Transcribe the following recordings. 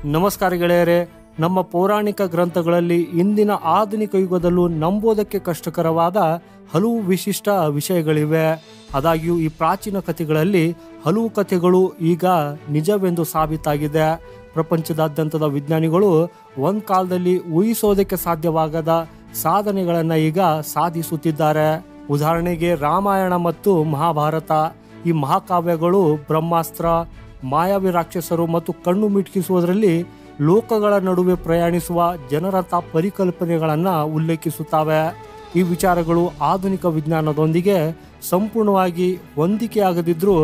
ನಮಸ್ಕಾರ ಗೆಳೆಯರೇ. ನಮ್ಮ ಪೌರಾಣಿಕ ಗ್ರಂಥಗಳಲ್ಲಿ ಇಂದಿನ ಆಧುನಿಕ ಯುಗದಲ್ಲೂ ನಂಬೋದಕ್ಕೆ ಕಷ್ಟಕರವಾದ ಹಲವು ವಿಶಿಷ್ಟ ವಿಷಯಗಳಿವೆ. ಆದಾಗ್ಯೂ ಈ ಪ್ರಾಚೀನ ಕಥೆಗಳಲ್ಲಿ ಹಲವು ಕಥೆಗಳು ಈಗ ನಿಜವೆಂದು ಸಾಬೀತಾಗಿದೆ. ಪ್ರಪಂಚದಾದ್ಯಂತದ ವಿಜ್ಞಾನಿಗಳು ಒಂದು ಕಾಲದಲ್ಲಿ ಊಹಿಸೋದಕ್ಕೆ ಸಾಧ್ಯವಾಗದ ಸಾಧನೆಗಳನ್ನು ಈಗ ಸಾಧಿಸುತ್ತಿದ್ದಾರೆ. ಉದಾಹರಣೆಗೆ ರಾಮಾಯಣ ಮತ್ತು ಮಹಾಭಾರತ, ಈ ಮಹಾಕಾವ್ಯಗಳು ಬ್ರಹ್ಮಾಸ್ತ್ರ, ಮಾಯಾವಿ ರಾಕ್ಷಸರು ಮತ್ತು ಕಣ್ಣು ಮಿಟುಕಿಸುವುದರಲ್ಲಿ ಲೋಕಗಳ ನಡುವೆ ಪ್ರಯಾಣಿಸುವ ಜನರಂಥ ಪರಿಕಲ್ಪನೆಗಳನ್ನು ಉಲ್ಲೇಖಿಸುತ್ತವೆ. ಈ ವಿಚಾರಗಳು ಆಧುನಿಕ ವಿಜ್ಞಾನದೊಂದಿಗೆ ಸಂಪೂರ್ಣವಾಗಿ ಹೊಂದಿಕೆಯಾಗದಿದ್ದರೂ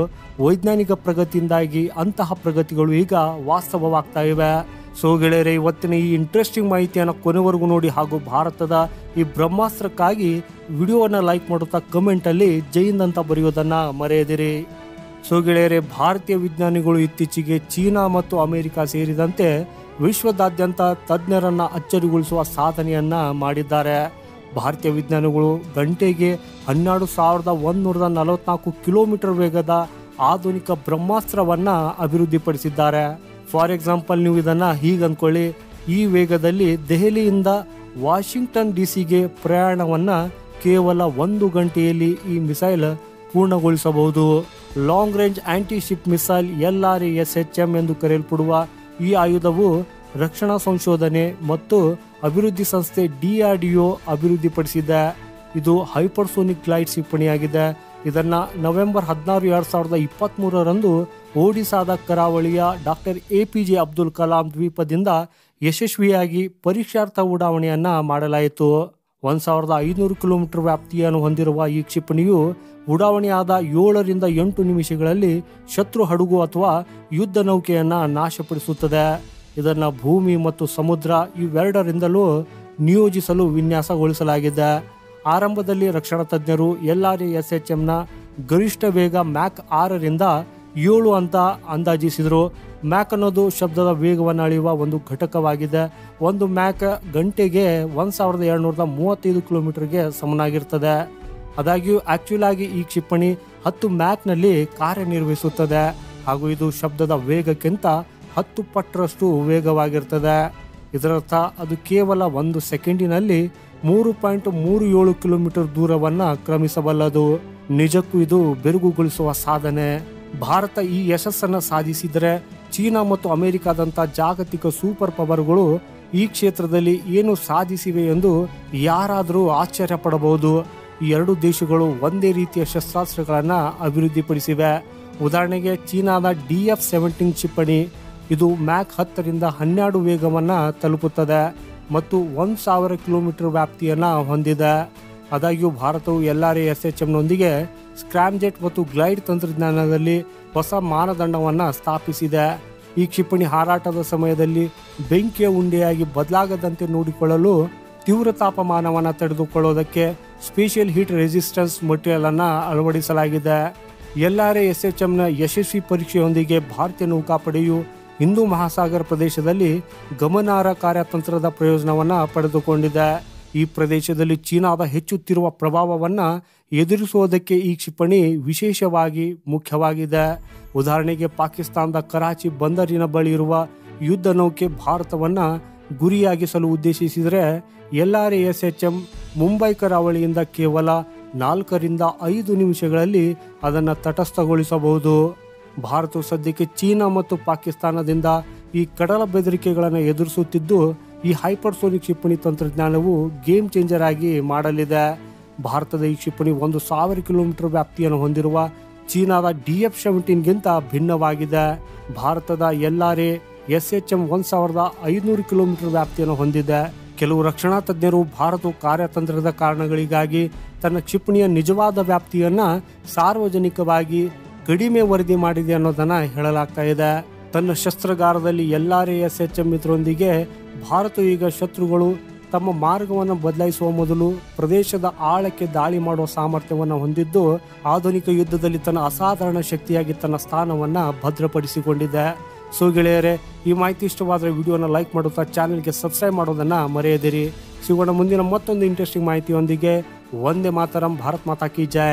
ವೈಜ್ಞಾನಿಕ ಪ್ರಗತಿಯಿಂದಾಗಿ ಅಂತಹ ಪ್ರಗತಿಗಳು ಈಗ ವಾಸ್ತವವಾಗ್ತಾ ಇವೆ. ಸೊ ಗೆಳೆಯರೆ, ಇವತ್ತಿನ ಈ ಇಂಟ್ರೆಸ್ಟಿಂಗ್ ಮಾಹಿತಿಯನ್ನು ಕೊನೆವರೆಗೂ ನೋಡಿ ಹಾಗೂ ಭಾರತದ ಈ ಬ್ರಹ್ಮಾಸ್ತ್ರಕ್ಕಾಗಿ ವಿಡಿಯೋವನ್ನು ಲೈಕ್ ಮಾಡುತ್ತಾ ಕಮೆಂಟಲ್ಲಿ ಜೈ ಹಿಂದ್ ಅಂತ ಬರೆಯೋದನ್ನು ಮರೆಯದಿರಿ. ಸೊ ಗೆಳೆಯರೆ, ಭಾರತೀಯ ವಿಜ್ಞಾನಿಗಳು ಇತ್ತೀಚೆಗೆ ಚೀನಾ ಮತ್ತು ಅಮೆರಿಕ ಸೇರಿದಂತೆ ವಿಶ್ವದಾದ್ಯಂತ ತಜ್ಞರನ್ನು ಅಚ್ಚರಿಗೊಳಿಸುವ ಸಾಧನೆಯನ್ನ ಮಾಡಿದ್ದಾರೆ. ಭಾರತೀಯ ವಿಜ್ಞಾನಿಗಳು ಗಂಟೆಗೆ 12,144 ಕಿಲೋಮೀಟರ್ ವೇಗದ ಆಧುನಿಕ ಬ್ರಹ್ಮಾಸ್ತ್ರವನ್ನ ಅಭಿವೃದ್ಧಿಪಡಿಸಿದ್ದಾರೆ. ಫಾರ್ ಎಕ್ಸಾಂಪಲ್, ನೀವು ಇದನ್ನ ಹೀಗೆ ಅಂದ್ಕೊಳ್ಳಿ, ಈ ವೇಗದಲ್ಲಿ ದೆಹಲಿಯಿಂದ ವಾಷಿಂಗ್ಟನ್ ಡಿಸಿಗೆ ಪ್ರಯಾಣವನ್ನ ಕೇವಲ 1 ಗಂಟೆಯಲ್ಲಿ ಈ ಮಿಸೈಲ್ ಪೂರ್ಣಗೊಳಿಸಬಹುದು. Long range anti ship missile LRASHM ಎಂದು ಕರೆಯಲ್ಪಡುವ ಈ ಆಯುಧವು ರಕ್ಷಣಾ ಸಂಶೋಧನೆ ಮತ್ತು ಅಭಿವೃದ್ಧಿ ಸಂಸ್ಥೆ DRDO ಅಭಿವೃದ್ಧಿಪಡಿಸಿದೆ. ಇದು ಹೈಪರ್ಸೋನಿಕ್ ಗ್ಲೈಡ್ ಕ್ಷಿಪಣಿಯಾಗಿದೆ. ಇದನ್ನು ನವೆಂಬರ್ 16, 2023ರಂದು ಒಡಿಸಾದ ಕರಾವಳಿಯ ಡಾಕ್ಟರ್ APJ ಅಬ್ದುಲ್ ಕಲಾಂ ದ್ವೀಪದಿಂದ ಯಶಸ್ವಿಯಾಗಿ ಪರೀಕ್ಷಾರ್ಥ ಉಡಾವಣೆಯನ್ನ ಮಾಡಲಾಯಿತು. 1,500 ಕಿಲೋಮೀಟರ್ ವ್ಯಾಪ್ತಿಯನ್ನು ಹೊಂದಿರುವ ಈ ಕ್ಷಿಪಣಿಯು ಉಡಾವಣೆಯಾದ 7 ರಿಂದ 8 ನಿಮಿಷಗಳಲ್ಲಿ ಶತ್ರು ಹಡಗು ಅಥವಾ ಯುದ್ಧ ನೌಕೆಯನ್ನ ನಾಶಪಡಿಸುತ್ತದೆ. ಇದನ್ನು ಭೂಮಿ ಮತ್ತು ಸಮುದ್ರ ಇವೆರಡರಿಂದಲೂ ನಿಯೋಜಿಸಲು ವಿನ್ಯಾಸಗೊಳಿಸಲಾಗಿದೆ. ಆರಂಭದಲ್ಲಿ ರಕ್ಷಣಾ ತಜ್ಞರು LRASHMನ ಗರಿಷ್ಠ ವೇಗ ಮ್ಯಾಕ್ 6 ರಿಂದ 7 ಅಂತ ಅಂದಾಜಿಸಿದರು. ಮ್ಯಾಕ್ ಅನ್ನೋದು ಶಬ್ದದ ವೇಗವನ್ನು ಅಳೆಯುವ ಒಂದು ಘಟಕವಾಗಿದೆ. ಒಂದು ಮ್ಯಾಕ್ ಗಂಟೆಗೆ 1,235 ಕಿಲೋಮೀಟರ್ಗೆ ಸಮನಾಗಿರ್ತದೆ. ಆದಾಗ್ಯೂ ಆಕ್ಚುಲ್ ಆಗಿ ಈ ಕ್ಷಿಪಣಿ 10 ಮ್ಯಾಕ್ನಲ್ಲಿ ಕಾರ್ಯನಿರ್ವಹಿಸುತ್ತದೆ ಹಾಗೂ ಇದು ಶಬ್ದದ ವೇಗಕ್ಕಿಂತ 10 ಪಟ್ಟರಷ್ಟು ವೇಗವಾಗಿರ್ತದೆ. ಇದರರ್ಥ ಅದು ಕೇವಲ 1 ಸೆಕೆಂಡಿನಲ್ಲಿ 3.37 ಕಿಲೋಮೀಟರ್ ದೂರವನ್ನು ಕ್ರಮಿಸಬಲ್ಲದು. ನಿಜಕ್ಕೂ ಇದು ಬೆರಗುಗೊಳಿಸುವ ಸಾಧನೆ. ಭಾರತ ಈ ಯಶಸ್ಸನ್ನು ಸಾಧಿಸಿದರೆ ಚೀನಾ ಮತ್ತು ಅಮೆರಿಕಾದಂಥ ಜಾಗತಿಕ ಸೂಪರ್ ಪವರ್ಗಳು ಈ ಕ್ಷೇತ್ರದಲ್ಲಿ ಏನು ಸಾಧಿಸಿವೆ ಎಂದು ಯಾರಾದರೂ ಆಶ್ಚರ್ಯ ಪಡಬಹುದು. ಈ ಎರಡು ದೇಶಗಳು ಒಂದೇ ರೀತಿಯ ಶಸ್ತ್ರಾಸ್ತ್ರಗಳನ್ನು ಅಭಿವೃದ್ಧಿಪಡಿಸಿವೆ. ಉದಾಹರಣೆಗೆ ಚೀನಾದ DF-17 ಕ್ಷಿಪಣಿ, ಇದು ಮ್ಯಾಕ್ 10 ರಿಂದ 12 ವೇಗವನ್ನು ತಲುಪುತ್ತದೆ ಮತ್ತು 1,000 ಕಿಲೋಮೀಟರ್ ವ್ಯಾಪ್ತಿಯನ್ನು ಹೊಂದಿದೆ. ಆದಾಗ್ಯೂ ಭಾರತವು LRASHMನೊಂದಿಗೆ ಸ್ಕ್ರಾಮ್ಜೆಟ್ ಮತ್ತು ಗ್ಲೈಡ್ ತಂತ್ರಜ್ಞಾನದಲ್ಲಿ ಹೊಸ ಮಾನದಂಡವನ್ನು ಸ್ಥಾಪಿಸಿದೆ. ಈ ಕ್ಷಿಪಣಿ ಹಾರಾಟದ ಸಮಯದಲ್ಲಿ ಬೆಂಕಿಯ ಉಂಡೆಯಾಗಿ ಬದಲಾಗದಂತೆ ನೋಡಿಕೊಳ್ಳಲು ತೀವ್ರ ತಾಪಮಾನವನ್ನು ತಡೆದುಕೊಳ್ಳೋದಕ್ಕೆ ಸ್ಪೆಷಲ್ ಹೀಟ್ ರೆಸಿಸ್ಟೆನ್ಸ್ ಮಟೀರಿಯಲ್ ಅನ್ನು ಅಳವಡಿಸಲಾಗಿದೆ. LRASHMನ ಯಶಸ್ವಿ ಪರೀಕ್ಷೆಯೊಂದಿಗೆ ಭಾರತೀಯ ನೌಕಾಪಡೆಯು ಹಿಂದೂ ಮಹಾಸಾಗರ ಪ್ರದೇಶದಲ್ಲಿ ಗಮನಾರ್ಹ ಕಾರ್ಯತಂತ್ರದ ಪ್ರಯೋಜನವನ್ನು ಪಡೆದುಕೊಂಡಿದೆ. ಈ ಪ್ರದೇಶದಲ್ಲಿ ಚೀನಾದ ಹೆಚ್ಚುತ್ತಿರುವ ಪ್ರಭಾವವನ್ನು ಎದುರಿಸುವುದಕ್ಕೆ ಈ ಕ್ಷಿಪಣಿ ವಿಶೇಷವಾಗಿ ಮುಖ್ಯವಾಗಿದೆ. ಉದಾಹರಣೆಗೆ ಪಾಕಿಸ್ತಾನದ ಕರಾಚಿ ಬಂದರಿನ ಬಳಿ ಇರುವ ಯುದ್ಧ ನೌಕೆ ಭಾರತವನ್ನು ಗುರಿಯಾಗಿಸಲು ಉದ್ದೇಶಿಸಿದರೆ LRASHM ಮುಂಬೈ ಕರಾವಳಿಯಿಂದ ಕೇವಲ 4 ರಿಂದ 5 ನಿಮಿಷಗಳಲ್ಲಿ ಅದನ್ನು ತಟಸ್ಥಗೊಳಿಸಬಹುದು. ಭಾರತವು ಸದ್ಯಕ್ಕೆ ಚೀನಾ ಮತ್ತು ಪಾಕಿಸ್ತಾನದಿಂದ ಈ ಕಡಲ ಬೆದರಿಕೆಗಳನ್ನು ಎದುರಿಸುತ್ತಿದ್ದು, ಈ ಹೈಪರ್ಸೋನಿಕ್ ಕ್ಷಿಪಣಿ ತಂತ್ರಜ್ಞಾನವು ಗೇಮ್ ಚೇಂಜರ್ ಆಗಿ ಮಾಡಲಿದೆ. ಭಾರತದ ಈ ಕ್ಷಿಪಣಿ 1,000 ಕಿಲೋಮೀಟರ್ ವ್ಯಾಪ್ತಿಯನ್ನು ಹೊಂದಿರುವ ಚೀನಾದ DF-17ಗಿಂತ ಭಿನ್ನವಾಗಿದೆ. ಭಾರತದ LRASHM 1,500 ಕಿಲೋಮೀಟರ್ ವ್ಯಾಪ್ತಿಯನ್ನು ಹೊಂದಿದೆ. ಕೆಲವು ರಕ್ಷಣಾ ತಜ್ಞರು ಭಾರತವು ಕಾರ್ಯತಂತ್ರದ ಕಾರಣಗಳಿಗಾಗಿ ತನ್ನ ಕ್ಷಿಪಣಿಯ ನಿಜವಾದ ವ್ಯಾಪ್ತಿಯನ್ನು ಸಾರ್ವಜನಿಕವಾಗಿ ಕಡಿಮೆ ವರದಿ ಮಾಡಿದೆ ಅನ್ನೋದನ್ನು ಹೇಳಲಾಗ್ತಾ ಇದೆ. ತನ್ನ ಶಸ್ತ್ರಾಗಾರದಲ್ಲಿ LRASHM ಇದರೊಂದಿಗೆ ಭಾರತವು ಈಗ ಶತ್ರುಗಳು ತಮ್ಮ ಮಾರ್ಗವನ್ನು ಬದಲಾಯಿಸುವ ಮೊದಲು ಪ್ರದೇಶದ ಆಳಕ್ಕೆ ದಾಳಿ ಮಾಡುವ ಸಾಮರ್ಥ್ಯವನ್ನು ಹೊಂದಿದ್ದು, ಆಧುನಿಕ ಯುದ್ಧದಲ್ಲಿ ತನ್ನ ಅಸಾಧಾರಣ ಶಕ್ತಿಯಾಗಿ ತನ್ನ ಸ್ಥಾನವನ್ನು ಭದ್ರಪಡಿಸಿಕೊಂಡಿದೆ. ಸೊ ಗೆಳೆಯರೆ, ಈ ಮಾಹಿತಿ ಇಷ್ಟವಾದರೆ ವಿಡಿಯೋನ ಲೈಕ್ ಮಾಡುತ್ತಾ ಚಾನೆಲ್ಗೆ ಸಬ್ಸ್ಕ್ರೈಬ್ ಮಾಡೋದನ್ನು ಮರೆಯದಿರಿ. ಸಿಗೋಣ ಮುಂದಿನ ಮತ್ತೊಂದು ಇಂಟ್ರೆಸ್ಟಿಂಗ್ ಮಾಹಿತಿಯೊಂದಿಗೆ. ವಂದೇ ಮಾತರಂ. ಭಾರತ್ ಮಾತಾ ಕಿ ಜೈ.